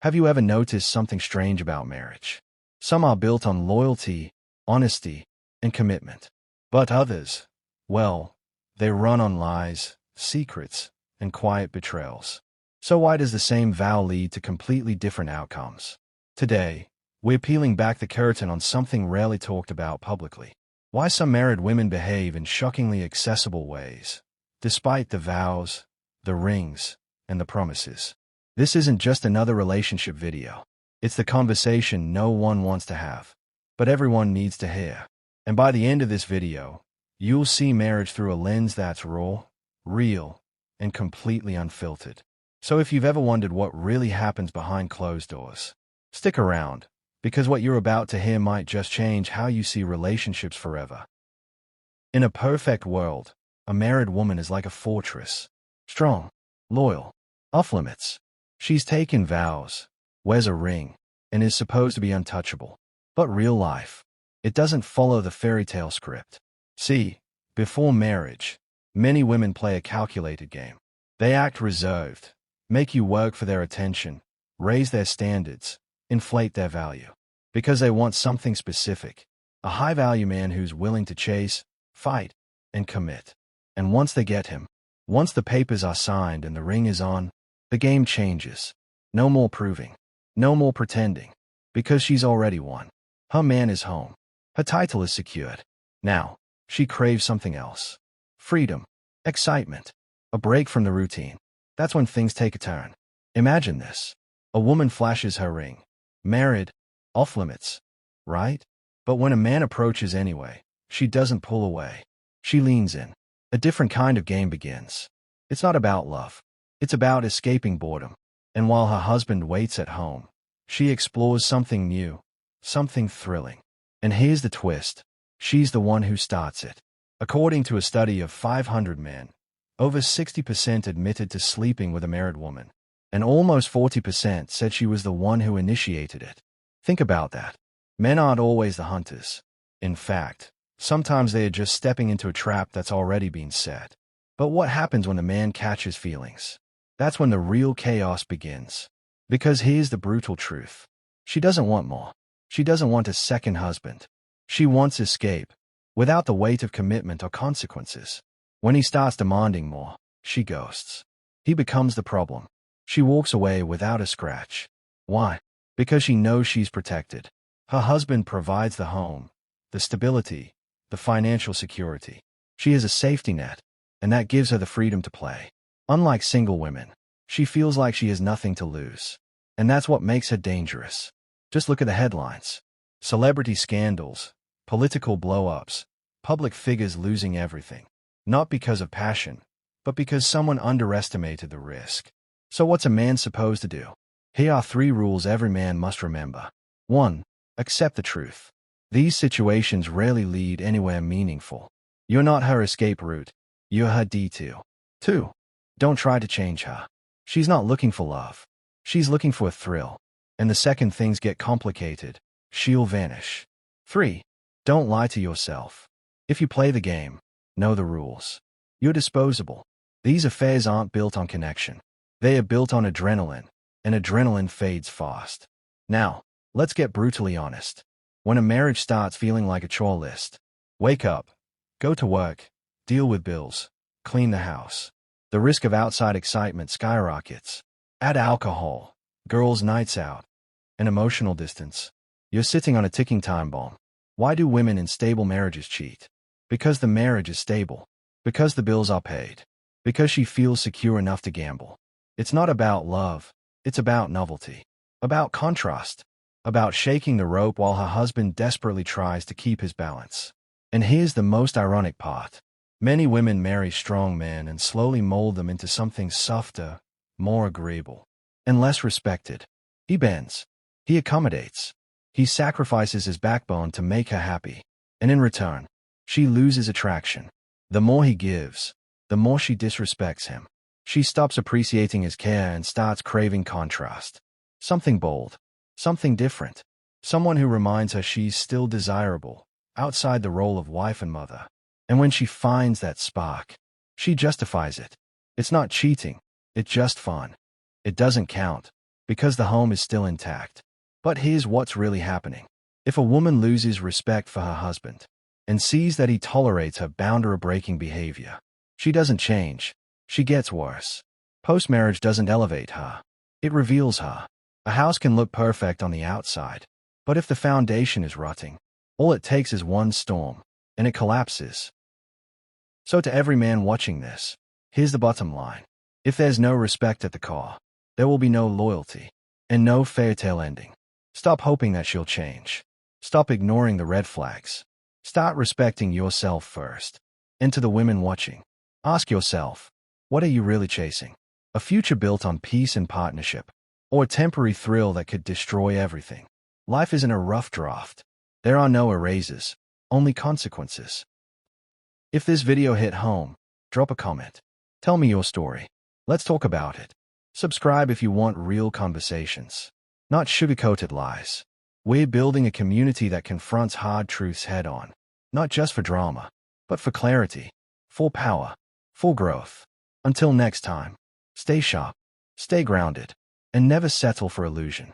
Have you ever noticed something strange about marriage? Some are built on loyalty, honesty, and commitment. But others, well, they run on lies, secrets, and quiet betrayals. So why does the same vow lead to completely different outcomes? Today, we're peeling back the curtain on something rarely talked about publicly. Why some married women behave in shockingly accessible ways, despite the vows, the rings, and the promises. This isn't just another relationship video. It's the conversation no one wants to have, but everyone needs to hear. And by the end of this video, you'll see marriage through a lens that's raw, real, and completely unfiltered. So if you've ever wondered what really happens behind closed doors, stick around, because what you're about to hear might just change how you see relationships forever. In a perfect world, a married woman is like a fortress, strong, loyal, off-limits. She's taken vows, wears a ring, and is supposed to be untouchable. But real life, it doesn't follow the fairy tale script. See, before marriage, many women play a calculated game. They act reserved, make you work for their attention, raise their standards, inflate their value. Because they want something specific, a high-value man who's willing to chase, fight, and commit. And once they get him, once the papers are signed and the ring is on, the game changes. No more proving. No more pretending. Because she's already won. Her man is home. Her title is secured. Now, she craves something else. Freedom. Excitement. A break from the routine. That's when things take a turn. Imagine this. A woman flashes her ring. Married. Off-limits. Right? But when a man approaches anyway, she doesn't pull away. She leans in. A different kind of game begins. It's not about love. It's about escaping boredom. And while her husband waits at home, she explores something new, something thrilling. And here's the twist. She's the one who starts it. According to a study of 500 men, over 60% admitted to sleeping with a married woman, and almost 40% said she was the one who initiated it. Think about that. Men aren't always the hunters. In fact, sometimes they are just stepping into a trap that's already been set. But what happens when a man catches feelings? That's when the real chaos begins. Because here's the brutal truth. She doesn't want more. She doesn't want a second husband. She wants escape, without the weight of commitment or consequences. When he starts demanding more, she ghosts. He becomes the problem. She walks away without a scratch. Why? Because she knows she's protected. Her husband provides the home, the stability, the financial security. She is a safety net, and that gives her the freedom to play. Unlike single women, she feels like she has nothing to lose. And that's what makes her dangerous. Just look at the headlines. Celebrity scandals, political blow-ups, public figures losing everything. Not because of passion, but because someone underestimated the risk. So what's a man supposed to do? Here are 3 rules every man must remember. 1. Accept the truth. These situations rarely lead anywhere meaningful. You're not her escape route. You're her detour. 2. Don't try to change her. She's not looking for love. She's looking for a thrill. And the second things get complicated, she'll vanish. 3. Don't lie to yourself. If you play the game, know the rules. You're disposable. These affairs aren't built on connection. They are built on adrenaline, and adrenaline fades fast. Now, let's get brutally honest. When a marriage starts feeling like a chore list, wake up, go to work, deal with bills, clean the house. The risk of outside excitement skyrockets. Add alcohol, girls' nights out, and emotional distance. You're sitting on a ticking time bomb. Why do women in stable marriages cheat? Because the marriage is stable. Because the bills are paid. Because she feels secure enough to gamble. It's not about love. It's about novelty. About contrast. About shaking the rope while her husband desperately tries to keep his balance. And here's the most ironic part. Many women marry strong men and slowly mold them into something softer, more agreeable, and less respected. He bends. He accommodates. He sacrifices his backbone to make her happy. And in return, she loses attraction. The more he gives, the more she disrespects him. She stops appreciating his care and starts craving contrast. Something bold. Something different. Someone who reminds her she's still desirable, outside the role of wife and mother. And when she finds that spark, she justifies it. It's not cheating. It's just fun. It doesn't count. because the home is still intact. But here's what's really happening. If a woman loses respect for her husband and sees that he tolerates her boundary-breaking behavior, she doesn't change. She gets worse. Post-marriage doesn't elevate her. It reveals her. A house can look perfect on the outside, but if the foundation is rotting, all it takes is one storm, and it collapses. So to every man watching this, here's the bottom line. If there's no respect at the core, there will be no loyalty, and no fairytale ending. Stop hoping that she'll change. Stop ignoring the red flags. Start respecting yourself first. And to the women watching, ask yourself, what are you really chasing? A future built on peace and partnership, or a temporary thrill that could destroy everything? Life isn't a rough draft. There are no erasers, only consequences. If this video hit home, drop a comment. Tell me your story. Let's talk about it. Subscribe if you want real conversations, not sugar-coated lies. We're building a community that confronts hard truths head-on, not just for drama, but for clarity, for power, for growth. Until next time, stay sharp, stay grounded, and never settle for illusion.